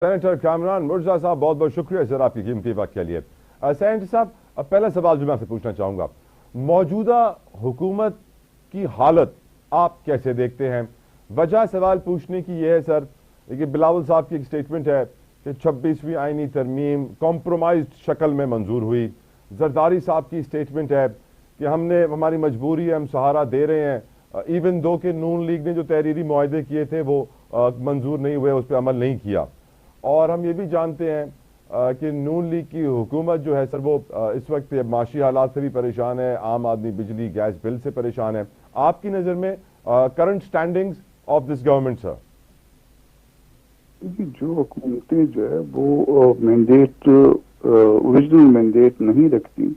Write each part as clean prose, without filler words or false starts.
Senator Kamran Mirza صاحب بہت بہت شکریہ سر آپ کی قیمتی وقت کے لیے. سینیٹر صاحب پہلا سوال جو میں آپ سے پوچھنا چاہوں گا, موجودہ حکومت کی حالت آپ کیسے دیکھتے ہیں؟ وجہ سوال پوچھنے کی یہ ہے سر کہ بلاول صاحب کی ایک سٹیٹمنٹ ہے کہ 26ویں آئینی ترمیم کمپرومائزڈ شکل میں منظور ہوئی. زرداری صاحب کی سٹیٹمنٹ ہے کہ ہماری مجبوری ہے, ہم سہارا دے رہے ہیں, ایون دو کہ نون لیگ نے جو تحریری معاہدے کیے تھے وہ منظور نہیں ہوئے, اس پہ عمل نہیں کیا. اور ہم یہ بھی جانتے ہیں کہ نون لیگ کی حکومت جو ہے سر وہ اس وقت معاشی حالات سے بھی پریشان ہے, عام آدمی بجلی گیس بل سے پریشان ہے. آپ کی نظر میں کرنٹ سٹینڈنگز آف دس گورنمنٹ سر؟ جو حکومتیں جو ہے وہ مینڈیٹ اوریجنل مینڈیٹ نہیں رکھتی,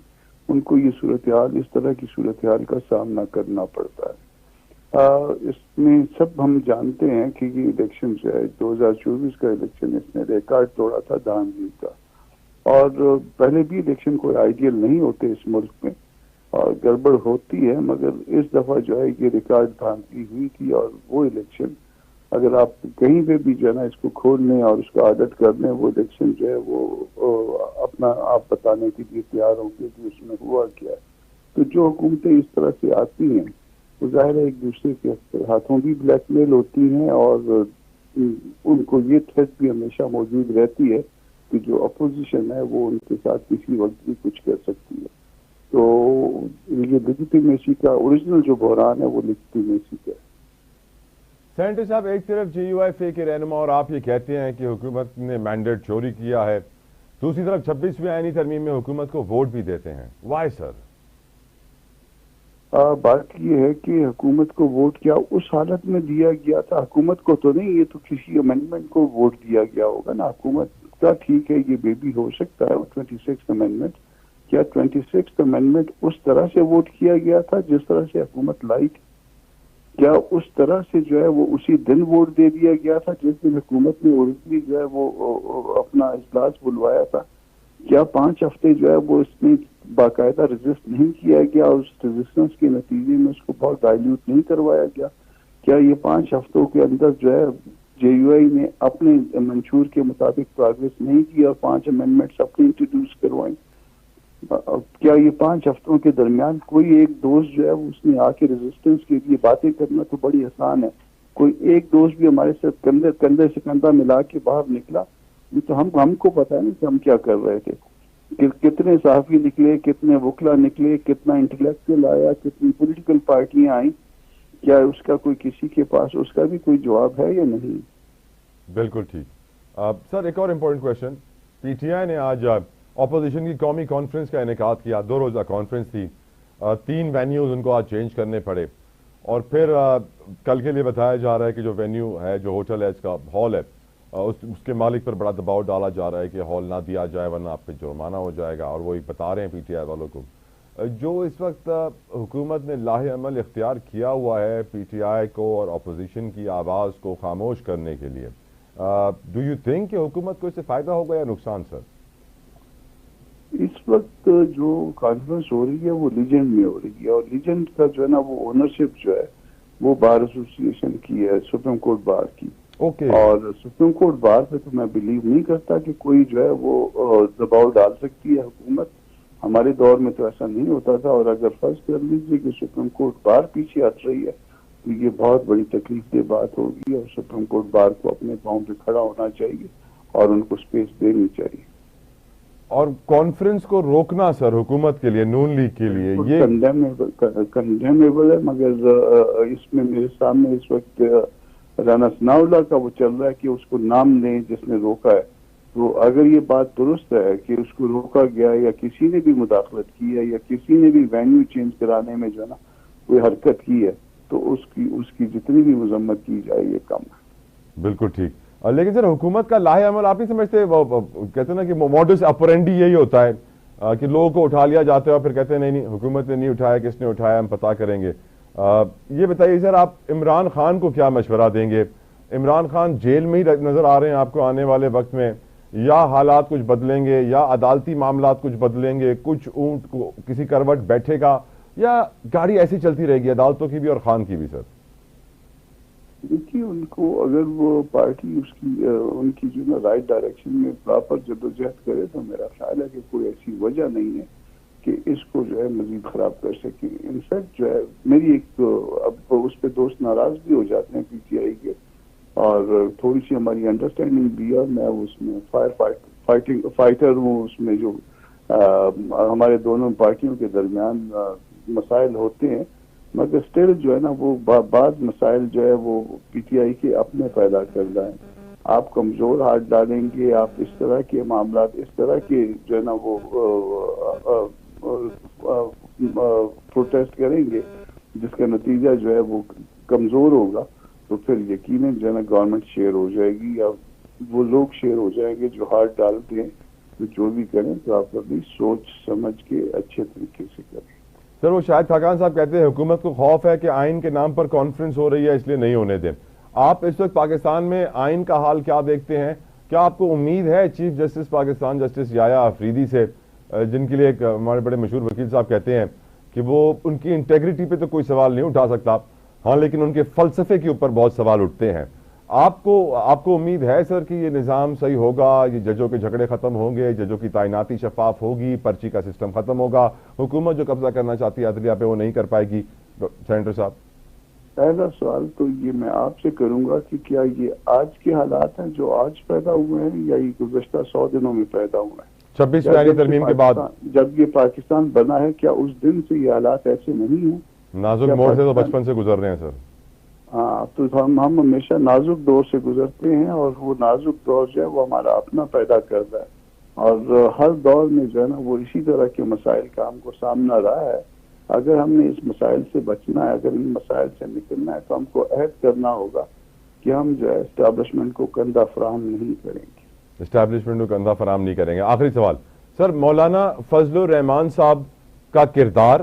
ان کو یہ صورتحال, اس طرح کی صورتحال کا سامنا کرنا پڑتا ہے. اس میں سب ہم جانتے ہیں کہ یہ الیکشن جو ہے 2024 کا الیکشن, اس نے ریکارڈ توڑا تھا دھاندلی کا. اور پہلے بھی الیکشن کوئی آئیڈیل نہیں ہوتے اس ملک میں, اور گڑبڑ ہوتی ہے, مگر اس دفعہ جو ہے یہ ریکارڈ دھاندلی ہوئی تھی. اور وہ الیکشن اگر آپ کہیں پہ بھی جو ہے نا اس کو کھول لیں اور اس کا آڈٹ کر لیں, وہ الیکشن جو ہے وہ اپنا آپ بتانے کے لیے تیار ہوں گے کہ اس میں ہوا کیا ہے. تو جو حکومتیں اس طرح سے آتی ہیں وہ ظاہر ہے ایک دوسرے کے ہاتھوں بھی بلیک میل ہوتی ہیں, اور ان کو یہ تھریٹ بھی ہمیشہ موجود رہتی ہے کہ جو اپوزیشن ہے وہ ان کے ساتھ کسی وقت بھی کچھ کر سکتی ہے. تو یہ لیجیٹیمیسی کا اوریجنل جو بحران ہے وہ لیجیٹیمیسی کا ہے. سینیٹر صاحب, ایک طرف جے یو ایف اے کے رہنما اور آپ یہ کہتے ہیں کہ حکومت نے مینڈیٹ چوری کیا ہے, دوسری طرف 26ویں آئینی ترمیم میں حکومت کو ووٹ بھی دیتے ہیں, وائی سر؟ بات یہ ہے کہ حکومت کو ووٹ کیا اس حالت میں دیا گیا تھا, حکومت کو تو نہیں, یہ تو کسی امینڈمنٹ کو ووٹ دیا گیا ہوگا نا. حکومت کا ٹھیک ہے یہ بھی ہو سکتا ہے 26 امینڈمنٹ. کیا 26 امینڈمنٹ اس طرح سے ووٹ کیا گیا تھا جس طرح سے حکومت لائی تھی؟ کیا اس طرح سے جو ہے وہ اسی دن ووٹ دے دیا گیا تھا جس دن حکومت نے اوریجنلی جو ہے وہ اپنا اجلاس بلوایا تھا؟ کیا 5 ہفتے جو ہے وہ اس میں باقاعدہ رجسٹ نہیں کیا گیا, اور اس رجسٹنس کے نتیجے میں اس کو بہت ڈائلیوٹ نہیں کروایا گیا؟ کیا یہ 5 ہفتوں کے اندر جو ہے جے یو آئی نے اپنے منشور کے مطابق پروگریس نہیں کی اور 5 امینڈمنٹس اپنے انٹروڈیوس کروائیں؟ کیا یہ 5 ہفتوں کے درمیان کوئی ایک دوست جو ہے اس نے آ کے ریزسٹنس کے لیے باتیں کرنا تو بڑی آسان ہے, کوئی ایک دوست بھی ہمارے ساتھ کندھے سے کندھا ملا کے باہر نکلا؟ یہ تو ہم کو پتا ہے نا کہ ہم کیا کر رہے تھے. کتنے صحافی نکلے, کتنے وکلا نکلے, کتنا انٹلیکچوئل آیا, کتنی پولیٹیکل پارٹیاں آئیں, کیا اس کا کوئی کسی کے پاس اس کا بھی کوئی جواب ہے یا نہیں؟ بالکل ٹھیک. سر ایک اور important question, P T I نے آج اپوزیشن کی قومی کانفرنس کا انعقاد کیا, 2 روزہ کانفرنس تھی, 3 وینیوز ان کو آج چینج کرنے پڑے, اور پھر کل کے لیے بتایا جا رہا ہے کہ جو وینیو ہے, جو ہوٹل ہے, اس کا ہال ہے, اس کے مالک پر بڑا دباؤ ڈالا جا رہا ہے کہ ہال نہ دیا جائے ورنہ آپ پہ جرمانہ ہو جائے گا. اور وہی بتا رہے ہیں پی ٹی آئی والوں کو, جو اس وقت حکومت نے لاہ عمل اختیار کیا ہوا ہے پی ٹی آئی کو اور اپوزیشن کی آواز کو خاموش کرنے کے لیے, ڈو یو تھنک کہ حکومت کو اس سے فائدہ ہوگا یا نقصان سر؟ اس وقت جو کانفرنس ہو رہی ہے وہ لیجنڈ میں ہو رہی ہے, اور لیجنڈ کا جو ہے نا وہ اونرشپ جو ہے وہ بار ایسوسیشن کی ہے, سپریم کورٹ بار کی. اور سپریم کورٹ بار پہ تو میں بلیو نہیں کرتا کہ کوئی جو ہے وہ دباؤ ڈال سکتی ہے حکومت. ہمارے دور میں تو ایسا نہیں ہوتا تھا, اور اگر فرض کر لیجیے کہ سپریم کورٹ بار پیچھے ہٹ رہی ہے تو یہ بہت بڑی تکلیف دہ بات ہوگی, اور سپریم کورٹ بار کو اپنے پاؤں پہ کھڑا ہونا چاہیے اور ان کو سپیس دینی چاہیے. اور کانفرنس کو روکنا سر حکومت کے لیے, نون لیگ کے لیے, یہ کنڈیمیبل ہے, مگر اس میں میرے سامنے اس وقت رانا ثناء اللہ کا وہ چل رہا ہے کہ اس کو نام لیں جس نے روکا ہے. تو اگر یہ بات درست ہے کہ اس کو روکا گیا یا کسی نے بھی مداخلت کی ہے یا کسی نے بھی وینیو چینج کرانے میں جو ہے نا کوئی حرکت کی ہے, تو اس کی جتنی بھی مذمت کی جائے یہ کم ہے. بالکل ٹھیک. لیکن سر حکومت کا لاہ عمل آپ نہیں سمجھتے, کہتے ہیں نا کہ موڈس اپرینڈی یہی ہوتا ہے کہ لوگوں کو اٹھا لیا جاتا ہے اور پھر کہتے ہیں نہیں حکومت نے نہیں اٹھایا, کس نے اٹھایا ہم پتہ کریں گے. یہ بتائیے سر, آپ عمران خان کو کیا مشورہ دیں گے؟ عمران خان جیل میں ہی نظر آ رہے ہیں آپ کو آنے والے وقت میں, یا حالات کچھ بدلیں گے, یا عدالتی معاملات کچھ بدلیں گے, کچھ اونٹ کو کسی کروٹ بیٹھے گا, یا گاڑی ایسی چلتی رہے گی عدالتوں کی بھی اور خان کی بھی؟ سر دیکھیے ان کو اگر وہ پارٹی اس کی ان کی جو نا رائٹ ڈائریکشن میں پراپر جدوجہد کرے تو میرا خیال ہے کہ کوئی ایسی وجہ نہیں ہے کہ اس کو جو ہے مزید خراب کر سکیں. انفیکٹ جو ہے میری ایک اب اس پہ دوست ناراض بھی ہو جاتے ہیں پی ٹی آئی کے, اور تھوڑی سی ہماری انڈرسٹینڈنگ بھی ہے. میں اس میں فائٹر ہوں, اس میں جو ہمارے دونوں پارٹیوں کے درمیان مسائل ہوتے ہیں, مگر اسٹل جو ہے نا وہ بعض مسائل جو ہے وہ پی ٹی آئی کے اپنے پیدا کر رہے ہیں. آپ کمزور ہاتھ ڈالیں گے, آپ اس طرح کے معاملات, اس طرح کے جو ہے نا وہ پروٹیسٹ کریں گے جس کا نتیجہ جو ہے وہ کمزور ہوگا, تو پھر یقیناً جو ہے نا گورنمنٹ شیئر ہو جائے گی, یا وہ لوگ شیئر ہو جائیں گے جو ہاتھ ڈالتے ہیں. تو جو بھی کریں تو آپ اپنی سوچ سمجھ کے اچھے طریقے سے کریں. سر وہ شاہد خاقان صاحب کہتے ہیں حکومت کو خوف ہے کہ آئین کے نام پر کانفرنس ہو رہی ہے اس لیے نہیں ہونے دیں. آپ اس وقت پاکستان میں آئین کا حال کیا دیکھتے ہیں؟ کیا آپ کو امید ہے چیف جسٹس پاکستان جسٹس یحییٰ آفریدی سے, جن کے لیے ایک ہمارے بڑے مشہور وکیل صاحب کہتے ہیں کہ وہ ان کی انٹیگریٹی پہ تو کوئی سوال نہیں اٹھا سکتا, ہاں لیکن ان کے فلسفے کے اوپر بہت سوال اٹھتے ہیں. آپ کو امید ہے سر کہ یہ نظام صحیح ہوگا, یہ ججوں کے جھگڑے ختم ہوں گے, ججوں کی تعیناتی شفاف ہوگی, پرچی کا سسٹم ختم ہوگا, حکومت جو قبضہ کرنا چاہتی ہے عدلیہ پہ وہ نہیں کر پائے گی؟ سینیٹر صاحب, پہلا سوال تو یہ میں آپ سے کروں گا کہ کیا یہ آج کے حالات ہیں جو آج پیدا ہوئے ہیں, یا یہ گزشتہ 100 دنوں میں پیدا ہوئے ہیں؟ 26ویں آئینی ترمیم کے بعد جب یہ پاکستان بنا ہے, کیا اس دن سے یہ حالات ایسے نہیں ہیں؟ نازک موڑ سے تو بچپن سے گزر رہے ہیں سر. ہاں, تو ہم ہمیشہ نازک دور سے گزرتے ہیں, اور وہ نازک دور جو ہے وہ ہمارا اپنا پیدا کرتا ہے, اور ہر دور میں جو ہے نا وہ اسی طرح کے مسائل کا ہم کو سامنا رہا ہے. اگر ہم نے اس مسائل سے بچنا ہے, اگر ان مسائل سے نکلنا ہے, تو ہم کو عہد کرنا ہوگا کہ ہم جو ہے اسٹیبلشمنٹ کو کندھا فراہم نہیں کریں گے. اسٹیبلشمنٹ کو کندھا فراہم نہیں کریں گے. آخری سوال سر, مولانا فضل الرحمان صاحب کا کردار,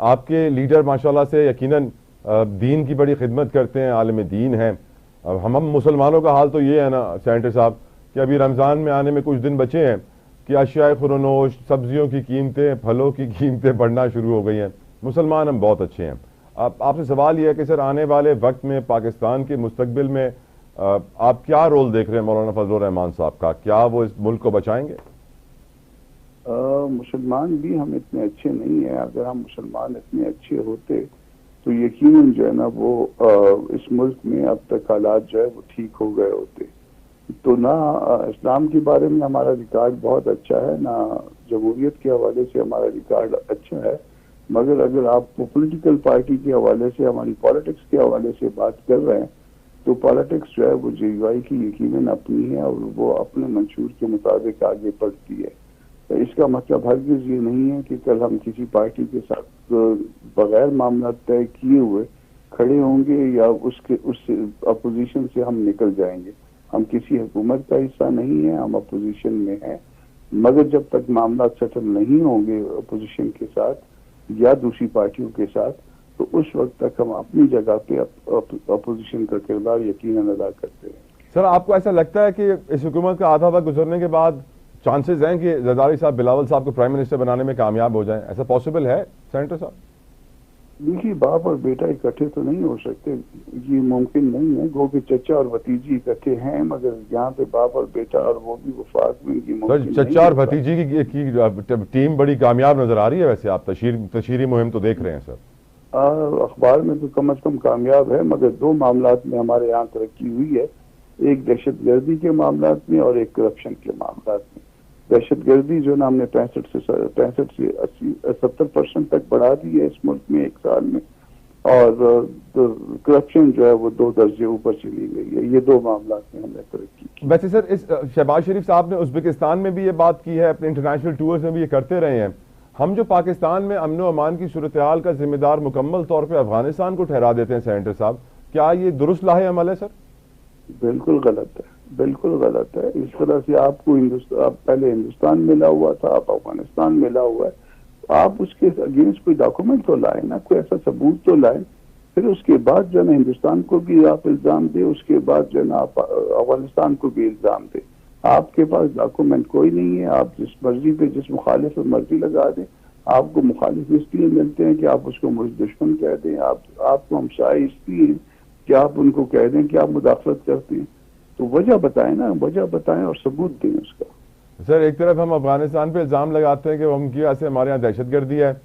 آپ کے لیڈر ماشاءاللہ سے یقیناً دین کی بڑی خدمت کرتے ہیں, عالم دین ہیں. ہم مسلمانوں کا حال تو یہ ہے نا سینیٹر صاحب کہ ابھی رمضان میں آنے میں کچھ دن بچے ہیں کہ اشیاء خورنوش, سبزیوں کی قیمتیں, پھلوں کی قیمتیں بڑھنا شروع ہو گئی ہیں. مسلمان ہم بہت اچھے ہیں. آپ سے سوال یہ ہے کہ سر آنے والے وقت میں پاکستان کے مستقبل میں آپ کیا رول دیکھ رہے ہیں مولانا فضل الرحمان صاحب کا؟ کیا وہ اس ملک کو بچائیں گے؟ مسلمان بھی ہم اتنے اچھے نہیں ہیں. اگر ہم مسلمان اتنے اچھے ہوتے تو یقیناً جو ہے نا وہ اس ملک میں اب تک حالات جو ہے وہ ٹھیک ہو گئے ہوتے. تو نہ اسلام کے بارے میں ہمارا ریکارڈ بہت اچھا ہے, نہ جمہوریت کے حوالے سے ہمارا ریکارڈ اچھا ہے, مگر اگر آپ پولیٹیکل پارٹی کے حوالے سے, ہماری پالیٹکس کے حوالے سے بات کر رہے ہیں, تو پالیٹکس جو ہے وہ جے یو آئی کی یقیناً اپنی ہے, اور وہ اپنے منشور کے مطابق آگے بڑھتی ہے. اس کا مطلب ہرگز یہ نہیں ہے کہ کل ہم کسی پارٹی کے ساتھ بغیر معاملات طے کیے ہوئے کھڑے ہوں گے, یا اس اپوزیشن سے ہم نکل جائیں گے. ہم کسی حکومت کا حصہ نہیں ہیں, ہم اپوزیشن میں ہیں, مگر جب تک معاملات سیٹل نہیں ہوں گے اپوزیشن کے ساتھ یا دوسری پارٹیوں کے ساتھ, تو اس وقت تک ہم اپنی جگہ پہ اپوزیشن کا کردار یقیناً ادا کرتے ہیں. سر آپ کو ایسا لگتا ہے کہ اس حکومت کا آدھا وقت گزرنے کے بعد چانسز ہیں کہ زرداری صاحب بلاول صاحب کو پرائم منسٹر بنانے میں کامیاب ہو جائیں؟ ایسا پاسبل ہے سینیٹر صاحب؟ دیکھیے, باپ اور بیٹا اکٹھے تو نہیں ہو سکتے, یہ ممکن نہیں ہے. گو کہ چچا اور بھتیجی اکٹھے ہیں, مگر یہاں پہ باپ اور بیٹا اور وہ بھی وفاق میں یہ ممکن نہیں. چچا اور بھتیجی کی ٹیم بڑی کامیاب نظر آ رہی ہے. ویسے آپ تشہیری مہم تو دیکھ رہے ہیں سر؟ اخبار میں تو کم از کم کامیاب ہے, مگر 2 معاملات میں ہمارے یہاں ترقی ہوئی ہے, ایک دہشت گردی کے معاملات میں اور ایک کرپشن کے معاملات میں. دہشت گردی جو نا ہم نے 65 سے 70% تک بڑھا دی ہے اس ملک میں 1 سال میں, اور کرپشن جو ہے وہ 2 درجے اوپر چلی گئی ہے. یہ 2 معاملات میں ہم نے ترقی کی. ویسے سر اس شہباز شریف صاحب نے ازبکستان میں بھی یہ بات کی ہے, اپنے انٹرنیشنل ٹورز میں بھی یہ کرتے رہے ہیں. ہم جو پاکستان میں امن و امان کی صورتحال کا ذمہ دار مکمل طور پہ افغانستان کو ٹھہرا دیتے ہیں سینیٹر صاحب, کیا یہ درست لاہ عمل ہے سر؟ بالکل غلط ہے, بالکل غلط ہے. اس طرح سے آپ کو پہلے ہندوستان ملا ہوا تھا, آپ افغانستان ملا ہوا ہے, آپ اس کے اگینسٹ کوئی ڈاکومنٹ تو لائیں نا, کوئی ایسا ثبوت تو لائیں. پھر اس کے بعد جو ہے نا ہندوستان کو بھی آپ الزام دیں, اس کے بعد جو ہے نا آپ افغانستان کو بھی الزام دیں. آپ کے پاس ڈاکومنٹ کوئی نہیں ہے, آپ جس مرضی پہ جس مخالف پر مرضی لگا دیں. آپ کو مخالف اس لیے ملتے ہیں کہ آپ اس کو مجھ دشمن کہہ دیں, آپ کو ہمسائے اس لیے کہ آپ ان کو کہہ دیں کہ آپ مداخلت کرتے ہیں. تو وجہ بتائیں نا, وجہ بتائیں اور ثبوت دیں اس کا. سر ایک طرف ہم افغانستان پہ الزام لگاتے ہیں کہ ان کی وجہ سے ہمارے یہاں دہشت گردی ہے,